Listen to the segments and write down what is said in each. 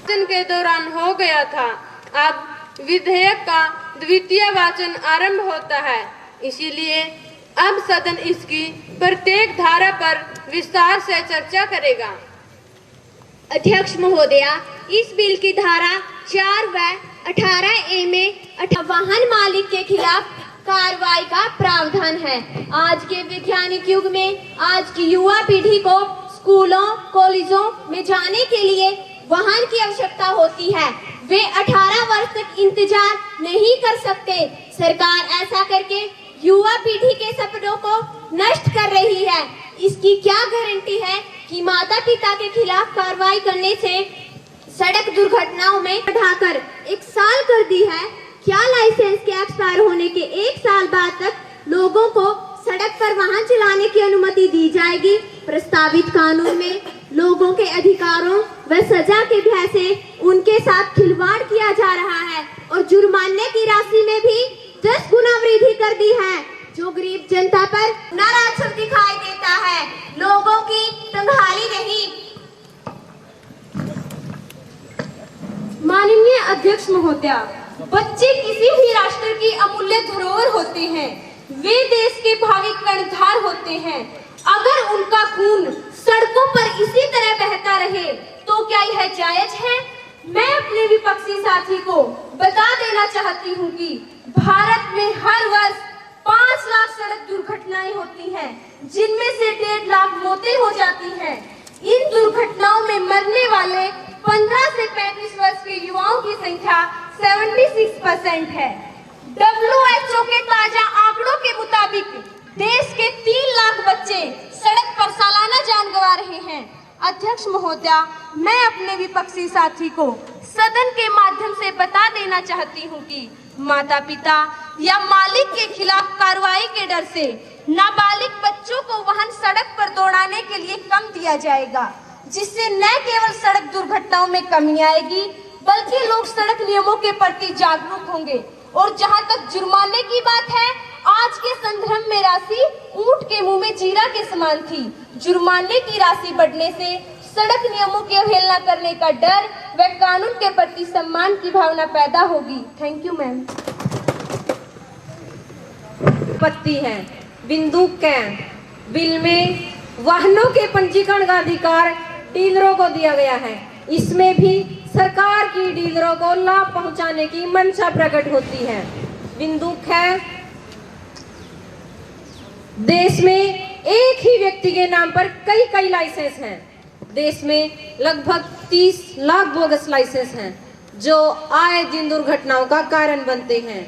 के दौरान हो गया था। अब विधेयक का द्वितीय वाचन आरंभ होता है, इसीलिए अब सदन इसकी प्रत्येक धारा पर विस्तार से चर्चा करेगा। अध्यक्ष महोदया, इस बिल की धारा 4 व 18A में वाहन मालिक के खिलाफ कार्रवाई का प्रावधान है। आज के वैज्ञानिक युग में आज की युवा पीढ़ी को स्कूलों कॉलेजों में जाने के लिए वाहन की आवश्यकता होती है। वे 18 वर्ष तक इंतजार नहीं कर सकते। सरकार ऐसा करके युवा पीढ़ी के सपनों को नष्ट कर रही है। इसकी क्या गारंटी है कि माता पिता के खिलाफ कार्रवाई करने से सड़क दुर्घटनाओं में बढ़ाकर 1 साल कर दी है? क्या लाइसेंस के एक्सपायर होने के 1 साल बाद तक लोगों को सड़क पर वाहन चलाने की अनुमति दी जाएगी? प्रस्तावित कानून में लोगों के अधिकारों व सजा के भय से उनके साथ खिलवाड़ किया जा रहा है और जुर्माने की राशि में भी 10 गुना वृद्धि कर दी है, जो गरीब जनता पर नाराजगी दिखाई देता है, लोगों की तंगहाली नहीं। माननीय अध्यक्ष महोदया, बच्चे किसी भी राष्ट्र की अमूल्य धरोहर होते हैं। वे देश के भावी कर्णधार होते हैं। अगर उनका खून सड़कों पर इसी तरह बहता रहे तो क्या यह जायज है? मैं अपने विपक्षी साथी को बता देना चाहती हूँ कि भारत में हर वर्ष 5 लाख सड़क दुर्घटनाएं होती हैं, जिनमें से 1.5 लाख मौतें हो जाती हैं। इन दुर्घटनाओं में मरने वाले 15 से 35 वर्ष के युवाओं की संख्या 76% है। WHO के ताजा आंकड़ों के मुताबिक देश के 3 लाख बच्चे सड़क पर सालाना जान गंवा रहे हैं। अध्यक्ष महोदया, मैं अपने विपक्षी साथी को सदन के माध्यम से बता देना चाहती हूँ कि माता पिता या मालिक के खिलाफ कार्रवाई के डर से नाबालिग बच्चों को वाहन सड़क पर दौड़ाने के लिए कम दिया जाएगा, जिससे न केवल सड़क दुर्घटनाओं में कमी आएगी बल्कि लोग सड़क नियमों के प्रति जागरूक होंगे। और जहां तक जुर्माने की बात है, आज के संदर्भ में राशि ऊंट के मुंह में जीरा के समान थी। जुर्माने की राशि बढ़ने से सड़क नियमों की अवहेलना करने का डर व कानून के प्रति सम्मान की भावना पैदा होगी। Thank you ma'am. पत्ती है बिंदु क बिल में वाहनों के पंजीकरण का अधिकार डीलरों को दिया गया है। इसमें भी सरकार की डीलरों को लाभ पहुंचाने की मंशा प्रकट होती है। बिंदु ख देश में एक ही व्यक्ति के नाम पर कई लाइसेंस हैं। देश में लगभग 30 लाख बोगस लाइसेंस हैं, जो आए दिन दुर्घटनाओं का कारण बनते हैं।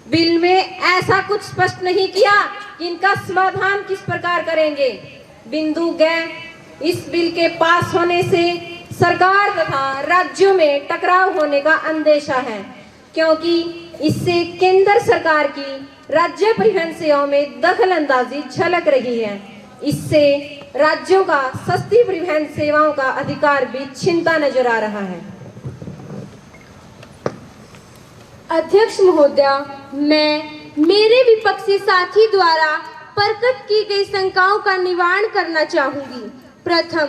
बिल में ऐसा कुछ स्पष्ट नहीं किया कि इनका समाधान किस प्रकार करेंगे। बिंदु ग इस बिल के पास होने से सरकार तथा राज्यों में टकराव होने का अंदेशा है, क्योंकि इससे केंद्र सरकार की राज्य परिवहन सेवाओं में दखल अंदाजी झलक रही है। इससे राज्यों का सस्ती परिवहन सेवाओं का अधिकार भी छिनता नजर आ रहा है। अध्यक्ष महोदया, मैं मेरे विपक्षी साथी द्वारा प्रकट की गई शंकाओं का निवारण करना चाहूंगी। प्रथम,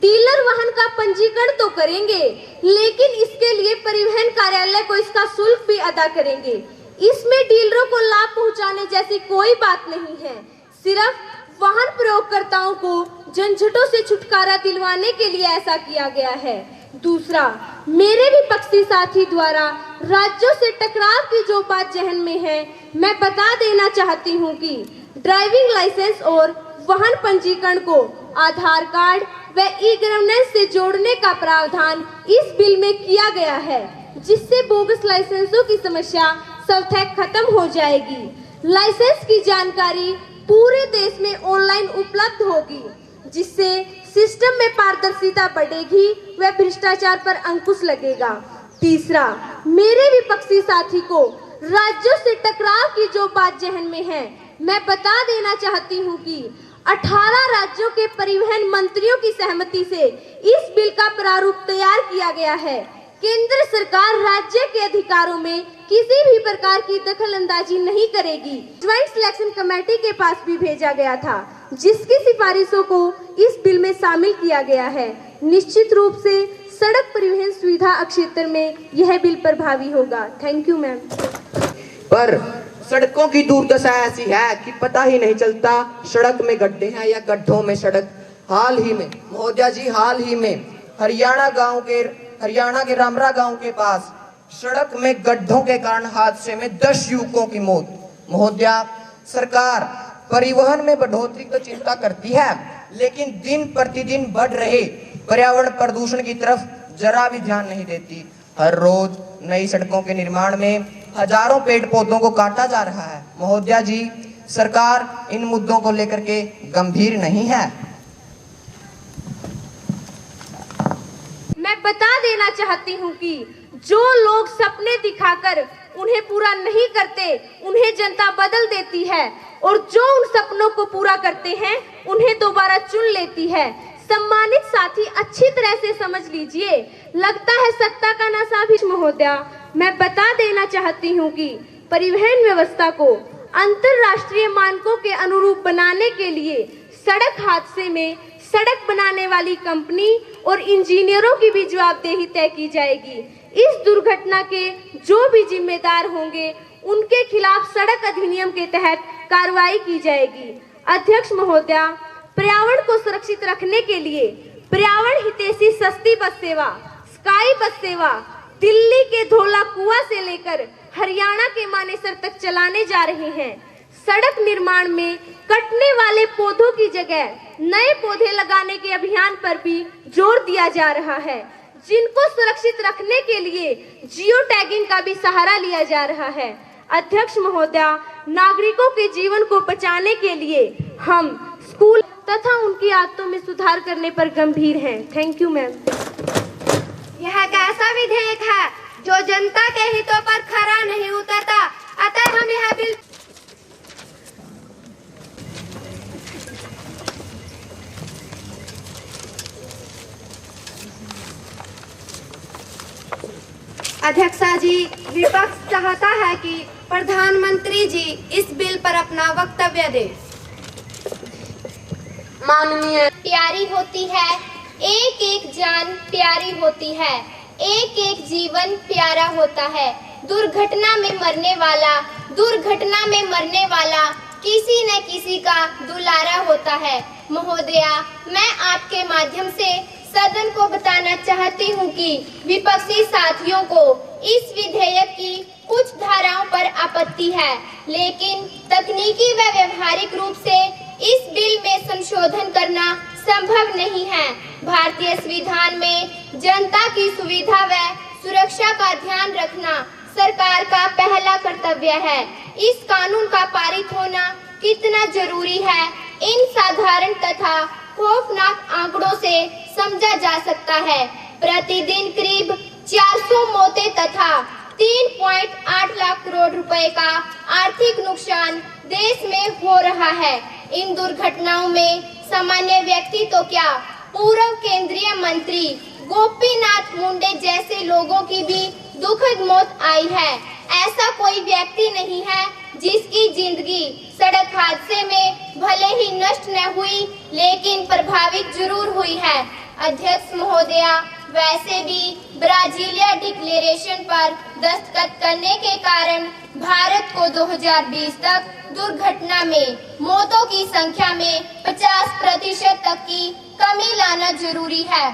डीलर वाहन का पंजीकरण तो करेंगे, लेकिन इसके लिए परिवहन कार्यालय को इसका शुल्क भी अदा करेंगे। इसमें डीलरों को लाभ पहुंचाने जैसी कोई बात नहीं है। सिर्फ वाहन प्रयोगकर्ताओं को झंझटों से छुटकारा दिलवाने के लिए ऐसा किया गया है। दूसरा, मेरे विपक्षी साथी द्वारा राज्यों से टकराव की जो बात जहन में है, मैं बता देना चाहती हूँ कि ड्राइविंग लाइसेंस और वाहन पंजीकरण को आधार कार्ड व ई-गवर्नेंस से जोड़ने का प्रावधान इस बिल में किया गया है, जिससे बोगस लाइसेंसों की समस्या स्वतः खत्म हो जाएगी। लाइसेंस की जानकारी पूरे देश में ऑनलाइन उपलब्ध होगी, जिससे सिस्टम में पारदर्शिता बढ़ेगी व भ्रष्टाचार पर अंकुश लगेगा। तीसरा, मेरे विपक्षी साथी को राज्यों से टकराव की जो बात जहन में है, मैं बता देना चाहती हूँ कि 18 राज्यों के परिवहन मंत्रियों की सहमति से इस बिल का प्रारूप तैयार किया गया है। केंद्र सरकार राज्य के अधिकारों में किसी भी प्रकार की दखलंदाजी नहीं करेगी। ज्वाइंट सिलेक्शन कमेटी के पास भी भेजा गया था, जिसकी सिफारिशों को इस बिल में शामिल किया गया है। निश्चित रूप से सड़क परिवहन सुविधा क्षेत्र में यह बिल प्रभावी होगा। Thank you ma'am. पर सड़कों की दुर्दशा ऐसी है कि पता ही नहीं चलता सड़क में गड्ढे हैं या गड्ढों में सड़क। हाल ही में महोदया जी, हाल ही में हरियाणा के रामरा गांव के पास सड़क में गड्ढों के कारण हादसे में 10 युवकों की मौत। महोदया, सरकार परिवहन में बढ़ोतरी तो चिंता करती है, लेकिन दिन प्रतिदिन बढ़ रहे पर्यावरण प्रदूषण की तरफ जरा भी ध्यान नहीं देती। हर रोज नई सड़कों के निर्माण में हजारों पेड़ पौधों को काटा जा रहा है। महोदया जी, सरकार इन मुद्दों को लेकर के गंभीर नहीं है। मैं बता देना चाहती हूँ कि जो लोग सपने दिखाकर उन्हें पूरा नहीं करते, उन्हें जनता बदल देती है, और जो उन सपनों को पूरा करते हैं उन्हें दोबारा चुन लेती है। सम्मानित साथी, अच्छी तरह से समझ लीजिए, लगता है सत्ता का नशा भी। महोदया, मैं बता देना चाहती हूँ कि परिवहन व्यवस्था को अंतरराष्ट्रीय मानकों के अनुरूप बनाने के लिए सड़क हादसे में सड़क बनाने वाली कंपनी और इंजीनियरों की भी जवाबदेही तय की जाएगी। इस दुर्घटना के जो भी जिम्मेदार होंगे उनके खिलाफ सड़क अधिनियम के तहत कार्रवाई की जाएगी। अध्यक्ष महोदया, पर्यावरण को सुरक्षित रखने के लिए पर्यावरण हितैषी सस्ती बस सेवा, स्काई बस सेवा दिल्ली के धौला कुआं से लेकर हरियाणा के मानेसर तक चलाने जा रहे हैं। सड़क निर्माण में कटने वाले पौधों की जगह नए पौधे लगाने के अभियान पर भी जोर दिया जा रहा है, जिनको सुरक्षित रखने के लिए जियो टैगिंग का भी सहारा लिया जा रहा है। अध्यक्ष महोदया, नागरिकों के जीवन को बचाने के लिए हम स्कूल तथा उनकी आदतों में सुधार करने पर गंभीर हैं। Thank you ma'am. यह एक ऐसा विधेयक है जो जनता के हितों पर खरा नहीं उतरता, अतः हम यह बिल अध्यक्षा जी, विपक्ष चाहता है कि प्रधानमंत्री जी इस बिल पर अपना वक्तव्य दें। माननीय प्यारी होती है, एक एक जान प्यारी होती है, एक एक जीवन प्यारा होता है। दुर्घटना में मरने वाला किसी न किसी का दुलारा होता है। महोदया, मैं आपके माध्यम से सदन को बताना चाहती हूँ कि विपक्षी साथियों को इस विधेयक की कुछ धाराओं पर आपत्ति है, लेकिन तकनीकी व व्यवहारिक रूप से इस बिल में संशोधन करना संभव नहीं है। भारतीय संविधान में जनता की सुविधा व सुरक्षा का ध्यान रखना सरकार का पहला कर्तव्य है। इस कानून का पारित होना कितना जरूरी है, इन साधारण तथा खौफनाक आंकड़ों से समझा जा सकता है। प्रतिदिन करीब 400 मौतें तथा 3.8 लाख करोड़ रुपए का आर्थिक नुकसान देश में हो रहा है। इन दुर्घटनाओं में सामान्य व्यक्ति तो क्या, पूर्व केंद्रीय मंत्री गोपीनाथ मुंडे जैसे लोगों की भी दुखद मौत आई है। ऐसा कोई व्यक्ति नहीं है जिसकी जिंदगी सड़क हादसे में भले ही नष्ट न हुई, लेकिन प्रभावित जरूर हुई है। अध्यक्ष महोदया, वैसे भी ब्राजीलिया डिक्लेरेशन पर दस्तखत करने के कारण भारत को 2020 तक दुर्घटना में मौतों की संख्या में 50% तक की कमी लाना जरूरी है।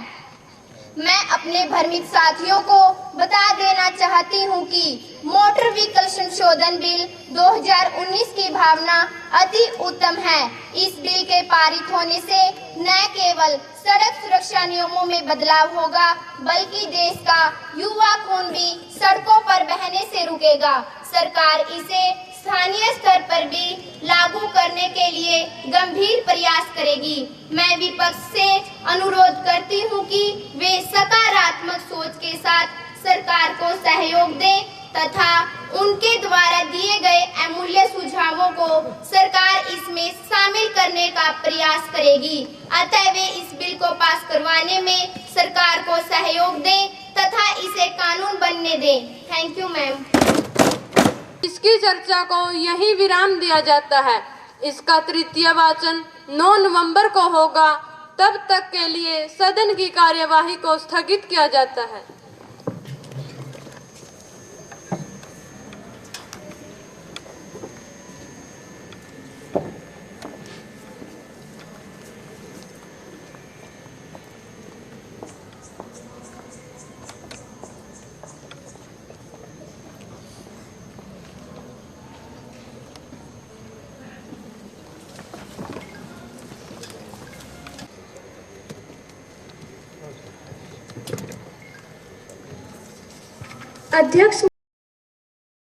मैं अपने भ्रमित साथियों को बता देना चाहती हूँ कि मोटर व्हीकल संशोधन बिल 2019 की भावना अति उत्तम है। इस बिल के पारित होने से न केवल सड़क सुरक्षा नियमों में बदलाव होगा, बल्कि देश का युवा खून भी सड़कों पर बहने से रुकेगा। सरकार इसे स्थानीय स्तर पर भी लागू करने के लिए गंभीर प्रयास करेगी। मैं विपक्ष से अनुरोध करती हूं कि वे सकारात्मक सोच के साथ सरकार को सहयोग दें तथा उनके द्वारा दिए गए अमूल्य सुझावों को सरकार इसमें शामिल करने का प्रयास करेगी। अतः वे इस बिल को पास करवाने में सरकार को सहयोग दें तथा इसे कानून बनने दें। Thank you ma'am. इसकी चर्चा को यहीं विराम दिया जाता है। इसका तृतीय वाचन 9 नवंबर को होगा। तब तक के लिए सदन की कार्यवाही को स्थगित किया जाता है। अध्यक्ष